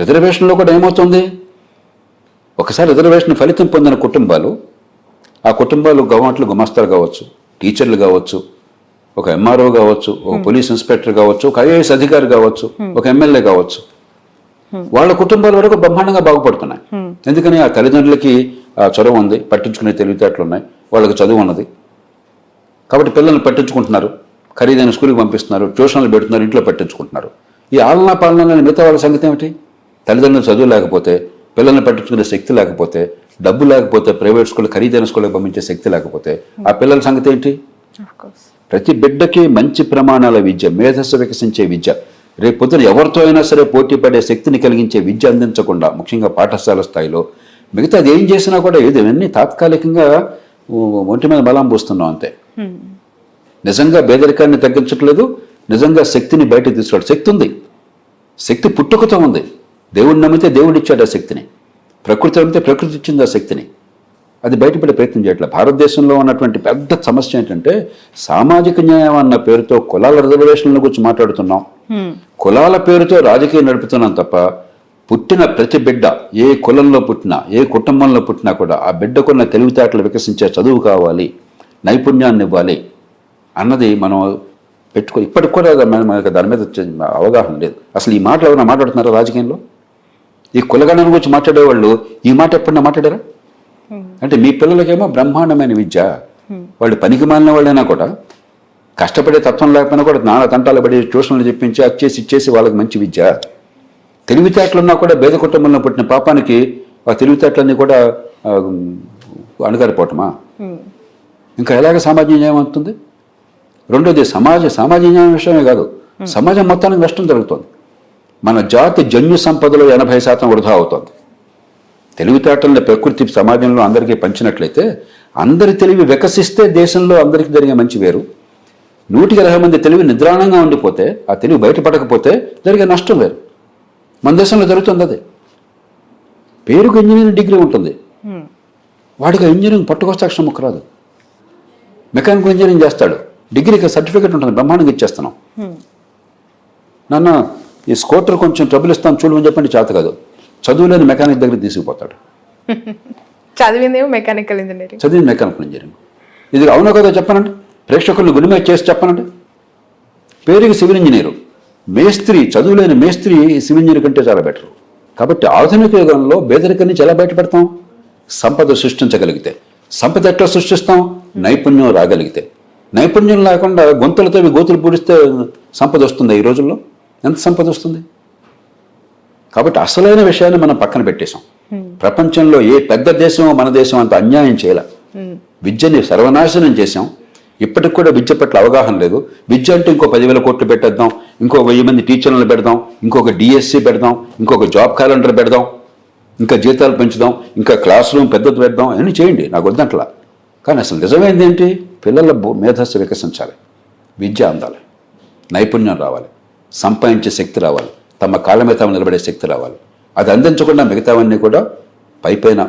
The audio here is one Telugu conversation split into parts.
రిజర్వేషన్లో కూడా ఏమవుతుంది, ఒకసారి రిజర్వేషన్ ఫలితం పొందిన కుటుంబాలు, ఆ కుటుంబాలు గవర్నమెంట్లు గుమస్తాలు కావచ్చు, టీచర్లు కావచ్చు, ఒక ఎంఆర్ఓ కావచ్చు, ఒక పోలీస్ ఇన్స్పెక్టర్ కావచ్చు, ఒక ఐఏఎస్ అధికారి కావచ్చు, ఒక ఎమ్మెల్యే కావచ్చు, వాళ్ళ కుటుంబాల వరకు బ్రహ్మాండంగా బాగుపడుతున్నాయి. ఎందుకని ఆ తల్లిదండ్రులకి చొరవ ఉంది, పట్టించుకునే తెలివితేటలు ఉన్నాయి, వాళ్ళకి చదువు ఉన్నది కాబట్టి పిల్లల్ని పట్టించుకుంటున్నారు, ఖరీదైన స్కూల్కి పంపిస్తున్నారు, ట్యూషన్లు పెడుతున్నారు, ఇంట్లో పట్టించుకుంటున్నారు. ఈ ఆలనా పాలన మిగతా వాళ్ళ సంగతి ఏమిటి? తల్లిదండ్రులు చదువు లేకపోతే, పిల్లల్ని పట్టించుకునే శక్తి లేకపోతే, డబ్బు లేకపోతే, ప్రైవేట్ స్కూల్ ఖరీదైన స్కూల్కి పంపించే శక్తి లేకపోతే ఆ పిల్లల సంగతి ఏంటి? ప్రతి బిడ్డకి మంచి ప్రమాణాల విద్య, మేధస్సు వికసించే విద్య, రేపు పొద్దున ఎవరితో అయినా సరే పోటీ పడే శక్తిని కలిగించే విద్య అందించకుండా, ముఖ్యంగా పాఠశాల స్థాయిలో, మిగతా అది ఏం చేసినా కూడా ఇవన్నీ తాత్కాలికంగా ఒంటి మీద బలం పోస్తున్నాం అంతే. నిజంగా పేదరికాన్ని తగ్గించట్లేదు, నిజంగా శక్తిని బయటకు తీసుకురాడు. శక్తి ఉంది, శక్తి పుట్టుకతో ఉంది. దేవుడిని నమ్మితే దేవుడు ఇచ్చాడు ఆ శక్తిని, ప్రకృతి నమ్మితే ప్రకృతి ఇచ్చింది ఆ శక్తిని. అది బయటపడే ప్రయత్నం చేయట్లేదు. భారతదేశంలో ఉన్నటువంటి పెద్ద సమస్య ఏంటంటే సామాజిక న్యాయం అన్న పేరుతో కులాల రిజర్వేషన్ల గురించి మాట్లాడుతున్నాం, కులాల పేరుతో రాజకీయం నడుపుతున్నాం తప్ప పుట్టిన ప్రతి బిడ్డ ఏ కులంలో పుట్టినా, ఏ కుటుంబంలో పుట్టినా కూడా ఆ బిడ్డకున్న తెలివితేటలు వికసించే చదువు కావాలి, నైపుణ్యాన్ని ఇవ్వాలి అన్నది మనం పెట్టుకో. ఇప్పటికి కూడా మనకి దాని మీద అవగాహన లేదు. అసలు ఈ మాటలు ఎవరైనా మాట్లాడుతున్నారా రాజకీయంలో? ఈ కులగణన గురించి మాట్లాడేవాళ్ళు ఈ మాట ఎప్పుడన్నా మాట్లాడారా? అంటే మీ పిల్లలకేమో బ్రహ్మాండమైన విద్య, వాళ్ళు పనికి మాలిన వాళ్ళైనా కూడా, కష్టపడే తత్వం లేకపోయినా కూడా నానా తంటాలు పడి ట్యూషన్లు చెప్పించి అచ్చేసి ఇచ్చేసి వాళ్ళకి మంచి విద్య, తెలివితేటలున్నా కూడా పేద కుటుంబంలో పుట్టిన పాపానికి ఆ తెలివితేటలన్నీ కూడా అణగారిపోవటమా? ఇంకా ఎలాగ సామాజిక న్యాయం అవుతుంది? రెండోది సామాజిక న్యాయం విషయమే కాదు, సమాజం మొత్తానికి నష్టం జరుగుతుంది. మన జాతి జన్యు సంపదలో 80% వృధా అవుతుంది. తెలివితేటలను ప్రకృతి సమాజంలో అందరికీ పంచినట్లయితే, అందరి తెలివి వికసిస్తే దేశంలో అందరికీ జరిగే మంచి వేరు. 120 మంది తెలివి నిద్రాణంగా ఉండిపోతే, ఆ తెలివి బయటపడకపోతే జరిగే నష్టం వేరు. మన దేశంలో జరుగుతుంది అదే. పేరుకు ఇంజనీరింగ్ డిగ్రీ ఉంటుంది, వాడికి ఇంజనీరింగ్ పట్టుకొస్తే అక్షరం ముక్క రాదు. మెకానికల్ ఇంజనీరింగ్ చేస్తాడు, డిగ్రీకి సర్టిఫికేట్ ఉంటుంది, బ్రహ్మాండంగా ఇచ్చేస్తున్నాం. నాన్న ఈ స్కూటర్ కొంచెం ట్రబుల్ ఇస్తాను చూడమని చెప్పండి, చేత కాదు, చదువులేని మెకానిక్ దగ్గర తీసుకుపోతాడు. చదివిందేమో మెకానికల్ ఇంజనీరింగ్, చదివింది మెకానికల్ ఇంజనీరింగ్. ఇది అవునో కదా చెప్పనండి, ప్రేక్షకులను గురిమే చేసి చెప్పనండి. పేరుకి సివిల్ ఇంజనీరు, మేస్త్రి, చదువులేని మేస్త్రి సివిల్ ఇంజనీర్ కంటే చాలా బెటర్. కాబట్టి ఆధునిక యుగంలో పేదరికం నుంచి ఎలా బయటపడతాం? సంపద సృష్టించగలిగితే. సంపద ఎట్లా సృష్టిస్తాం? నైపుణ్యం రాగలిగితే. నైపుణ్యం లేకుండా గొంతులతో గోతులు పూడిస్తే సంపద వస్తుంది? ఈ రోజుల్లో ఎంత సంపద వస్తుంది? కాబట్టి అసలైన విషయాన్ని మనం పక్కన పెట్టేశాం. ప్రపంచంలో ఏ పెద్ద దేశమో మన దేశం అంత అన్యాయం చేయాల. విద్యని సర్వనాశనం చేశాం. ఇప్పటికి కూడా విద్య పట్ల అవగాహన లేదు. విద్య అంటే ఇంకో 10,000 కోట్లు పెట్టేద్దాం, ఇంకో 1000 మంది టీచర్లను పెడదాం, ఇంకొక డిఎస్సి పెడదాం, ఇంకొక జాబ్ క్యాలెండర్ పెడదాం, ఇంకా జీతాలు పెంచుదాం, ఇంకా క్లాస్ రూమ్ పెద్దది పెడదాం, అన్నీ చేయండి, నాకు వద్దంట్లా. కానీ అసలు నిజమైంది ఏంటి? పిల్లల మేధస్సు వికసించాలి, విద్య అందాలి, నైపుణ్యం రావాలి, సంపాదించే శక్తి రావాలి, తమ కాళ్ళ మీద తాము నిలబడే శక్తి రావాలి. అది అందించకుండా మిగతావన్నీ కూడా పైపైన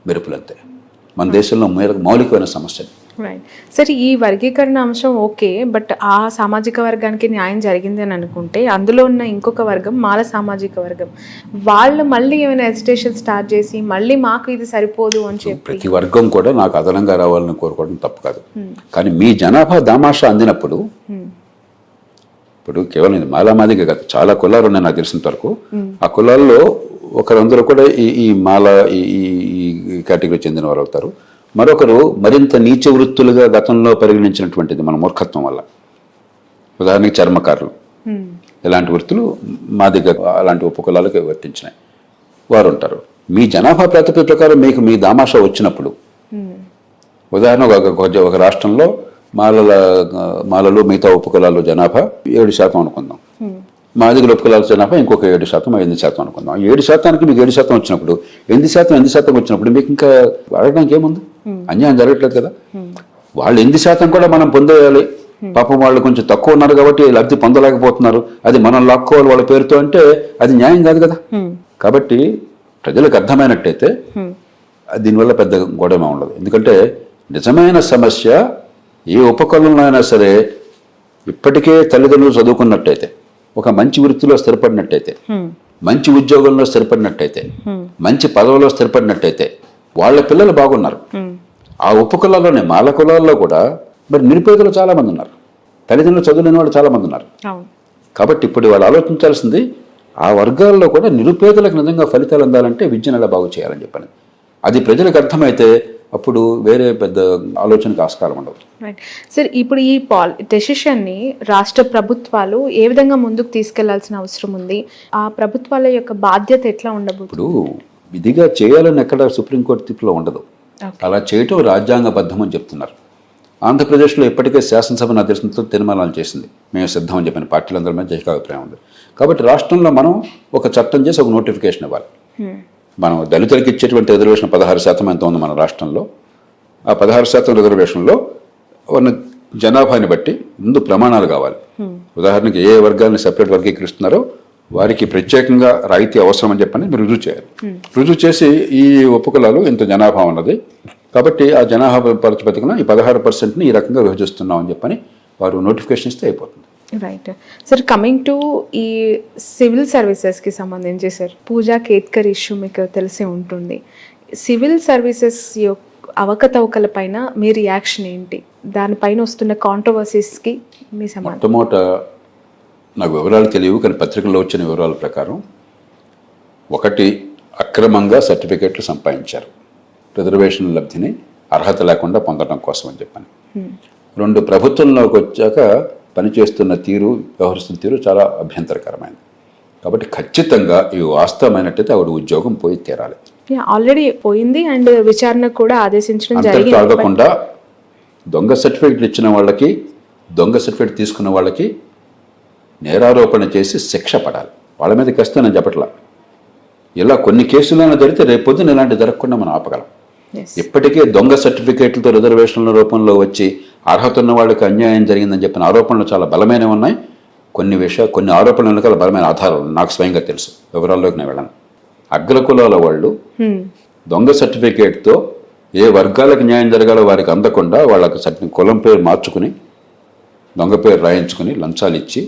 మెరుపులంతే. మన దేశంలో మౌలికమైన సమస్య. సరే, ఈ వర్గీకరణ అంశం ఓకే, బట్ ఆ సామాజిక వర్గానికి న్యాయం జరిగింది అని అనుకుంటే, అందులో ఉన్న ఇంకొక వర్గం మాల సామాజిక వర్గం, వాళ్ళు మళ్ళీ ఏమైనా ఎజిటేషన్ స్టార్ట్ చేసి మళ్ళీ మాకు ఇది సరిపోదు అని చెప్పి, ప్రతి వర్గం కూడా నాకు అదనంగా రావాలని కోరుకోవడం తప్పు కాదు. కానీ మీ జనాభా దామాషా అందినప్పుడు, ఇప్పుడు కేవలం ఇది మాలామాదిగా కాదు, చాలా కులాలు ఉన్నాయి నాకు తెలిసినంత వరకు. ఆ కులాల్లో ఒకరందరూ కూడా ఈ మాల ఈ కేటగిరీ చెందిన వారు అవుతారు. మరొకరు మరింత నీచ వృత్తులుగా గతంలో పరిగణించినటువంటిది మన మూర్ఖత్వం వల్ల. ఉదాహరణకి చర్మకారులు, ఇలాంటి వృత్తులు మా దగ్గర అలాంటి ఉపకులాలకు వర్తించినాయి వారు ఉంటారు. మీ జనాభా ప్రాతిపదిక ప్రకారం మీకు మీ దామాషా వచ్చినప్పుడు, ఉదాహరణ ఒక రాష్ట్రంలో మాలలు మిగతా ఉపకులాలు జనాభా 7% అనుకుందాం, మా దగ్గర ఉపకులాల జనాభా ఇంకొక 7%, 8% అనుకుందాం. 7%కి మీకు 7% వచ్చినప్పుడు, 8% వచ్చినప్పుడు మీకు ఇంకా అడగడానికి ఏముంది? అన్యాయం జరగట్లేదు కదా. వాళ్ళు 8% కూడా మనం పొందేయాలి. పాపం వాళ్ళు కొంచెం తక్కువ ఉన్నారు కాబట్టి లబ్ధి పొందలేకపోతున్నారు, అది మనం లాక్కోవాలి వాళ్ళ పేరుతో అంటే అది న్యాయం కాదు కదా. కాబట్టి ప్రజలకు అర్థమైనట్టయితే దీనివల్ల పెద్ద గొడవ ఉండదు. ఎందుకంటే నిజమైన సమస్య ఏ ఉపకులంలో అయినా సరే ఇప్పటికే తల్లిదండ్రులు చదువుకున్నట్టయితే, ఒక మంచి వృత్తిలో స్థిరపడినట్టయితే, మంచి ఉద్యోగంలో స్థిరపడినట్టయితే, మంచి పదవిలో స్థిరపడినట్టయితే వాళ్ళ పిల్లలు బాగున్నారు. ఆ ఉపకులాల్లోనే మాల కులాల్లో కూడా మరి నిరుపేదలు చాలామంది ఉన్నారు, తల్లిదండ్రులు చదువులేని వాళ్ళు చాలామంది ఉన్నారు. కాబట్టి ఇప్పుడు వాళ్ళు ఆలోచించాల్సింది ఆ వర్గాల్లో కూడా నిరుపేదలకు నిజంగా ఫలితాలు అందాలంటే విద్యను ఎలా బాగు చేయాలని చెప్పని. అది ప్రజలకు అర్థమైతే అప్పుడు వేరే పెద్ద ఆలోచనకు ఆస్కారం ఉండదు. రైట్ సార్, ఇప్పుడు ఈ డెసిషన్ని రాష్ట్ర ప్రభుత్వాలు ఏ విధంగా ముందుకు తీసుకెళ్లాల్సిన అవసరం ఉంది? ఆ ప్రభుత్వాల యొక్క బాధ్యత ఎట్లా ఉండబోతుంది? ఇప్పుడు విధిగా చేయాలని ఎక్కడ సుప్రీంకోర్టు తీర్పులో ఉండదు. అలా చేయటం రాజ్యాంగబద్ధం అని చెప్తున్నారు. ఆంధ్రప్రదేశ్లో ఇప్పటికే శాసనసభ నా దర్శనంతో తీర్మానాలు చేసింది, మేము సిద్ధం అని చెప్పిన పార్టీలందరి మీద ఏకాభిప్రాయం ఉంది. కాబట్టి రాష్ట్రంలో మనం ఒక చట్టం చేసి ఒక నోటిఫికేషన్ ఇవ్వాలి. మనం దళితులకు ఇచ్చేటువంటి రిజర్వేషన్ 16% ఎంత ఉంది మన రాష్ట్రంలో. ఆ 16% రిజర్వేషన్లో ఉన్న జనాభాని బట్టి ముందు ప్రమాణాలు కావాలి. ఉదాహరణకి ఏ వర్గాన్ని సెపరేట్ వర్గీకరిస్తున్నారో వారికి ప్రత్యేకంగా రాయితీ అవసరం అని చెప్పని మీరు రుజువు చేయాలి. రుజువు చేసి ఈ ఉపకులాలు ఇంత జనాభా ఉన్నది కాబట్టి ఆ జనాభా ప్రాతిపదికన ఈ 16%ని ఈ రకంగా విభజిస్తున్నాం అని చెప్పని వారు నోటిఫికేషన్ ఇస్తే అయిపోతుంది. రైట్ సార్, కమింగ్ టు ఈ సివిల్ సర్వీసెస్కి సంబంధించి సార్, పూజా కేత్కర్ ఇష్యూ మీకు తెలిసే ఉంటుంది. సివిల్ సర్వీసెస్ యొక్క అవకతవకల పైన మీ రియాక్షన్ ఏంటి? దానిపైన వస్తున్న కాంట్రవర్సీస్కి మీ సమాధానం. మొట్టమొదట నాకు వివరాలు తెలియవు, కానీ పత్రికల్లో వచ్చిన వివరాల ప్రకారం ఒకటి, అక్రమంగా సర్టిఫికేట్లు సంపాదించారు రిజర్వేషన్ లబ్ధిని అర్హత లేకుండా పొందడం కోసం అని చెప్పని. 2, ప్రభుత్వంలోకి వచ్చాక పనిచేస్తున్న తీరు, వ్యవహరిస్తున్న తీరు చాలా అభ్యంతరకరమైనది. కాబట్టి ఖచ్చితంగా ఇవి వాస్తవమైనట్టయితే ఆవిడ ఉద్యోగం పోయి తీరాలి. ఆల్రెడీ పోయింది అండ్ విచారణ కూడా ఆదేశించడం జరిగింది. కాకుండా దొంగ సర్టిఫికేట్లు ఇచ్చిన వాళ్ళకి, దొంగ సర్టిఫికేట్ తీసుకున్న వాళ్ళకి నేరారోపణ చేసి శిక్ష పడాలి. వాళ్ళ మీద కష్టం నేను చెప్పట్లా. ఇలా కొన్ని కేసులైనా జరిగితే రేపొద్దున ఇలాంటి జరగకుండా మనం ఆపగలం. ఇప్పటికే దొంగ సర్టిఫికేట్లతో రిజర్వేషన్ల రూపంలో వచ్చి అర్హత ఉన్న వాళ్ళకి అన్యాయం జరిగిందని చెప్పిన ఆరోపణలు చాలా బలమైనవి ఉన్నాయి. కొన్ని ఆరోపణల వెనకాల బలమైన ఆధారాలు నాకు స్వయంగా తెలుసు, వివరాల్లోకి నేను వెళ్ళాను. అగ్రకులాల వాళ్ళు దొంగ సర్టిఫికేట్తో ఏ వర్గాలకు న్యాయం జరగాలో వారికి అందకుండా వాళ్ళకి కులం పేరు మార్చుకుని దొంగ పేరు రాయించుకుని లంచాలు ఇచ్చి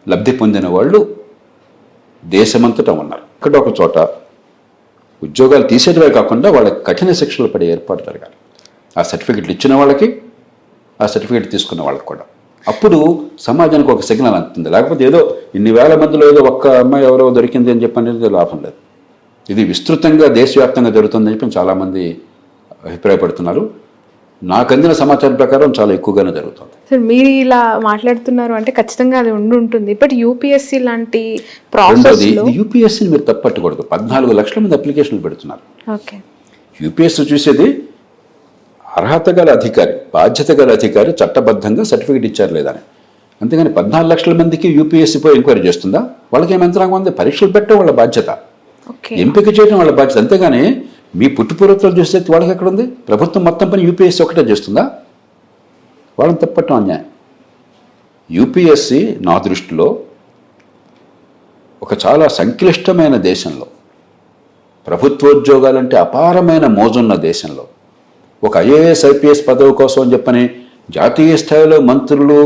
లబ్ధి పొందిన వాళ్ళు దేశమంతటా ఉన్నారు. ఇక్కడ ఒక చోట ఉద్యోగాలు తీసేటవే కాకుండా వాళ్ళకి కఠిన శిక్షలు పడే ఏర్పాటు జరగాలి. ఆ సర్టిఫికెట్లు ఇచ్చిన వాళ్ళకి, ఆ సర్టిఫికేట్ తీసుకున్న వాళ్ళకి కూడా. అప్పుడు సమాజానికి ఒక సిగ్నల్ అందుతుంది. లేకపోతే ఏదో ఇన్ని వేల మందిలో ఏదో ఒక్క అమ్మాయి ఎవరో దొరికింది అని చెప్పనేది లాభం లేదు. ఇది విస్తృతంగా దేశవ్యాప్తంగా జరుగుతుందని చెప్పి చాలామంది అభిప్రాయపడుతున్నారు. నాకు అందిన సమాచారం ప్రకారం చాలా ఎక్కువగానే జరుగుతుంది. సార్, మీరు ఇలా మాట్లాడుతున్నారు అంటే ఖచ్చితంగా అది ఉంటుంది. బట్ యూపీఎస్సీ లాంటి ప్రాసెస్ యూపీఎస్సీని మీరు తప్పట్టకూడదు. 14 లక్షల మంది అప్లికేషన్లు పెడుతున్నారు. ఓకే, యూపీఎస్సీ చూసేది అర్హత గల అధికారి, బాధ్యత గల అధికారి చట్టబద్ధంగా సర్టిఫికేట్ ఇచ్చారు లేదని. అంతేగాని 14 లక్షల మందికి యూపీఎస్సీ పోయి ఎంక్వైరీ చేస్తుందా? వాళ్ళకి ఏం యంత్రాంగం ఉంది? పరీక్షలు పెట్టడం వాళ్ళ బాధ్యత, ఎంపిక చేయడం వాళ్ళ బాధ్యత. అంతేగాని మీ పుట్టుపూర్వతలు చూస్తే వాళ్ళకి ఎక్కడ ఉంది? ప్రభుత్వం మొత్తం పని యూపీఎస్సీ ఒకటే చేస్తుందా? వాళ్ళని తప్పట్టం అన్యాయం. యూపీఎస్సీ నా దృష్టిలో ఒక చాలా సంక్లిష్టమైన దేశంలో, ప్రభుత్వోద్యోగాలంటే అపారమైన మోజున్న దేశంలో, ఒక ఐఏఎస్ ఐపీఎస్ పదవి కోసం అని చెప్పని జాతీయ స్థాయిలో మంత్రులు,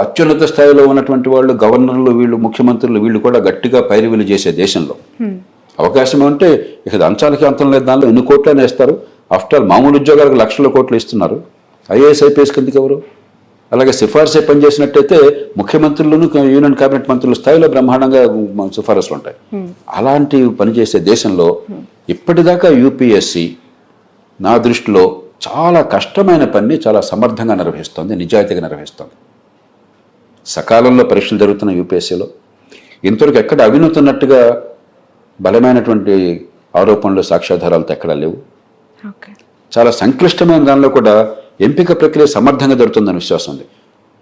అత్యున్నత స్థాయిలో ఉన్నటువంటి వాళ్ళు, గవర్నర్లు, వీళ్ళు ముఖ్యమంత్రులు, వీళ్ళు కూడా గట్టిగా పైరవీలు చేసే దేశంలో అవకాశం ఉంటే ఇక అంచాలకి అంతం లేదు. దానిలో ఎన్ని కోట్లనే వేస్తారు. ఆఫ్టర్ ఆల్ మామూలు ఉద్యోగాలకు లక్షల కోట్లు ఇస్తున్నారు. ఐఏఎస్ ఐపీఎస్ కిందకి ఎవరు? అలాగే సిఫార్సే పనిచేసినట్టయితే ముఖ్యమంత్రులను, యూనియన్ కేబినెట్ మంత్రుల స్థాయిలో బ్రహ్మాండంగా సిఫారసులు ఉంటాయి. అలాంటి పనిచేసే దేశంలో ఇప్పటిదాకా యూపీఎస్సీ నా దృష్టిలో చాలా కష్టమైన పని చాలా సమర్థంగా నిర్వహిస్తోంది, నిజాయితీగా నిర్వహిస్తోంది. సకాలంలో పరీక్షలు జరుగుతున్న యూపీఎస్సీలో ఇంతవరకు ఎక్కడ అవినీతి ఉన్నట్టుగా బలమైనటువంటి ఆరోపణలు, సాక్ష్యాధారాలతో ఎక్కడా లేవు. చాలా సంక్లిష్టమైన దానిలో కూడా ఎంపిక ప్రక్రియ సమర్థంగా జరుగుతుందని విశ్వాసం ఉంది.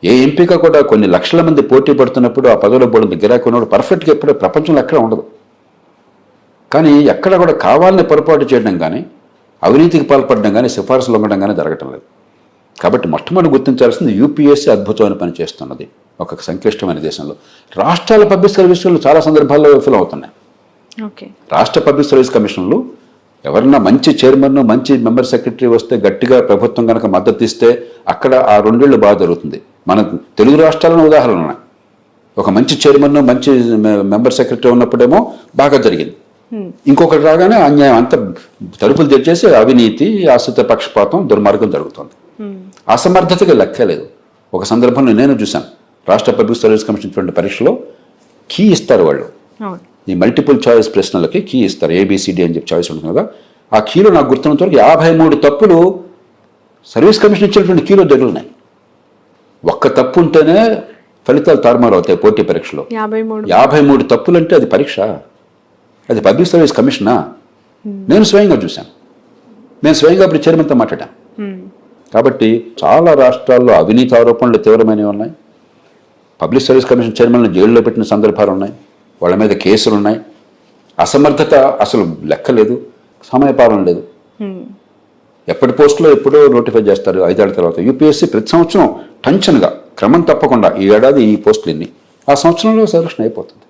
ఏ ఎంపిక కూడా కొన్ని లక్షల మంది పోటీ పడుతున్నప్పుడు ఆ పదవిలో పోవడం గిరాకీ ఉన్నప్పుడు పర్ఫెక్ట్గా ఎప్పుడూ ప్రపంచంలో ఎక్కడ ఉండదు. కానీ ఎక్కడ కూడా కావాలని పొరపాటు చేయడం కానీ, అవినీతికి పాల్పడడం కానీ, సిఫార్సులు ఉండడం కానీ జరగటం లేదు. కాబట్టి మొట్టమొదటి గుర్తించాల్సింది యూపీఎస్సీ అద్భుతమైన పని చేస్తున్నది ఒక సంక్లిష్టమైన దేశంలో. రాష్ట్రాల పబ్లిక్ సర్వీసులు చాలా సందర్భాల్లో విఫలం అవుతున్నాయి. రాష్ట్ర పబ్లిక్ సర్వీస్ కమిషన్లు ఎవరన్నా మంచి చైర్మన్, మంచి మెంబర్ సెక్రటరీ వస్తే, గట్టిగా ప్రభుత్వం కనుక మద్దతు ఇస్తే అక్కడ ఆ 2 ఏళ్ళు బాగా జరుగుతుంది. మన తెలుగు రాష్ట్రాలను ఉదాహరణ ఉన్నాయి. ఒక మంచి చైర్మన్ మంచి మెంబర్ సెక్రటరీ ఉన్నప్పుడేమో బాగా జరిగింది. ఇంకొకటి రాగానే అన్యాయం అంతా తలుపులు తెచ్చేసి అవినీతి, ఆశ్రిత పక్షపాతం, దుర్మార్గం జరుగుతుంది. అసమర్థతగా లెక్కే లేదు. ఒక సందర్భంలో నేను చూశాను, రాష్ట్ర పబ్లిక్ సర్వీస్ కమిషన్ పరీక్షలో కీ ఇస్తారు వాళ్ళు, ఈ మల్టిపుల్ చాయిస్ ప్రశ్నలకి కీ ఇస్తారు, ఏబిసిడి అని చెప్పి చాయిస్ ఉంటుంది కదా. ఆ కీలో నాకు గుర్తున్నంత వరకు 53 తప్పులు సర్వీస్ కమిషన్ ఇచ్చినటువంటి కీలో జరుగుతున్నాయి. ఒక్క తప్పు ఉంటేనే ఫలితాలు తారుమారు అవుతాయి పోటీ పరీక్షలో. 53 తప్పులు అంటే అది పరీక్ష, అది పబ్లిక్ సర్వీస్ కమిషనా? నేను స్వయంగా చూశాను, నేను స్వయంగా ఇప్పుడు చైర్మన్తో మాట్లాడాను. కాబట్టి చాలా రాష్ట్రాల్లో అవినీతి ఆరోపణలు తీవ్రమైనవి ఉన్నాయి. పబ్లిక్ సర్వీస్ కమిషన్ చైర్మన్లు జైల్లో పెట్టిన సందర్భాలు ఉన్నాయి, వాళ్ళ మీద కేసులు ఉన్నాయి. అసమర్థత అసలు లెక్కలేదు, సమయపాలన లేదు. ఎప్పటి పోస్టులో ఎప్పుడో నోటిఫై చేస్తారు 5 ఏళ్ల తర్వాత. యూపీఎస్సీ ప్రతి సంవత్సరం టెన్షన్గా క్రమం తప్పకుండా ఈ ఏడాది ఈ పోస్టులు ఎన్ని, ఆ సంవత్సరంలో సెలక్షన్ అయిపోతుంది.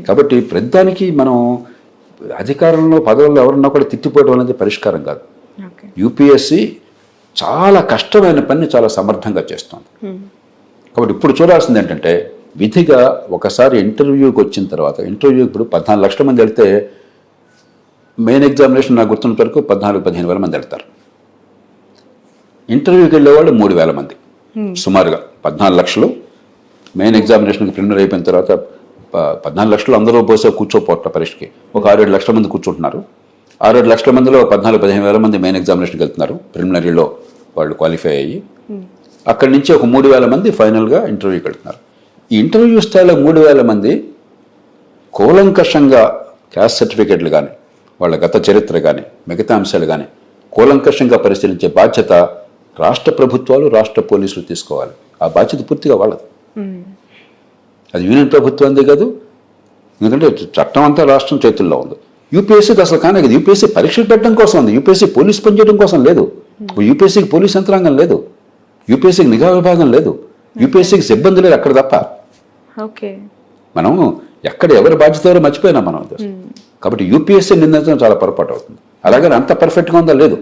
కాబట్టి ప్రతిదానికి మనం అధికారంలో పదవుల్లో ఎవరున్నా కూడా తిట్టిపోవడం అనేది పరిష్కారం కాదు. యూపీఎస్సీ చాలా కష్టమైన పని చాలా సమర్థంగా చేస్తుంది. కాబట్టి ఇప్పుడు చూడాల్సింది ఏంటంటే, విధిగా ఒకసారి ఇంటర్వ్యూకి వచ్చిన తర్వాత, ఇంటర్వ్యూ ఇప్పుడు 14 లక్షల మంది వెళ్తే మెయిన్ ఎగ్జామినేషన్ నాకు గుర్తున్న వరకు 14-15 వేల మంది వెళ్తారు. ఇంటర్వ్యూకి వెళ్ళేవాళ్ళు 3,000 మంది సుమారుగా. 14 లక్షలు మెయిన్ ఎగ్జామినేషన్కి ప్రిలిమినరీ అయిపోయిన తర్వాత 14 లక్షలు అందరూ పోసే కూర్చోపోట్ల పరీక్షకి ఒక 6-7 లక్షల మంది కూర్చుంటున్నారు. 6-7 లక్షల మందిలో 14-15 వేల మంది మెయిన్ ఎగ్జామినేషన్కి వెళ్తున్నారు. ప్రిలిమినరీలో వాళ్ళు క్వాలిఫై అయ్యి అక్కడి నుంచి ఒక 3,000 మంది ఫైనల్గా ఇంటర్వ్యూకి వెళ్తున్నారు. ఈ ఇంటర్వ్యూ స్థాయిలో 3,000 మంది కూలంకషంగా క్యాస్ట్ సర్టిఫికేట్లు కానీ, వాళ్ళ గత చరిత్ర కానీ, మిగతా అంశాలు కానీ కూలంకషంగా పరిశీలించే బాధ్యత రాష్ట్ర ప్రభుత్వాలు, రాష్ట్ర పోలీసులు తీసుకోవాలి. ఆ బాధ్యత పూర్తిగా వాళ్ళది. అది యూనియన్ ప్రభుత్వందే కాదు, ఎందుకంటే చట్టం అంతా రాష్ట్రం చేతుల్లో ఉంది. యూపీఎస్సీకి అసలు కానీ అది యూపీఎస్సీ పరీక్షలు పెట్టడం కోసం ఉంది, యూపీఎస్సీ పోలీసు పనిచేయడం కోసం లేదు. యూపీఎస్సీకి పోలీస్ యంత్రాంగం లేదు, యూపీఎస్సీకి నిఘా విభాగం లేదు, యూపీఎస్సీకి సిబ్బంది లేదు అక్కడ తప్ప. మనం ఎక్కడ ఎవరి బాధ్యత ఎవరో మర్చిపోయినా మనం. కాబట్టి యూపీఎస్సీ నిందించడం చాలా పొరపాటు అవుతుంది. అలాగే అంత పర్ఫెక్ట్గా ఉందా లేదు.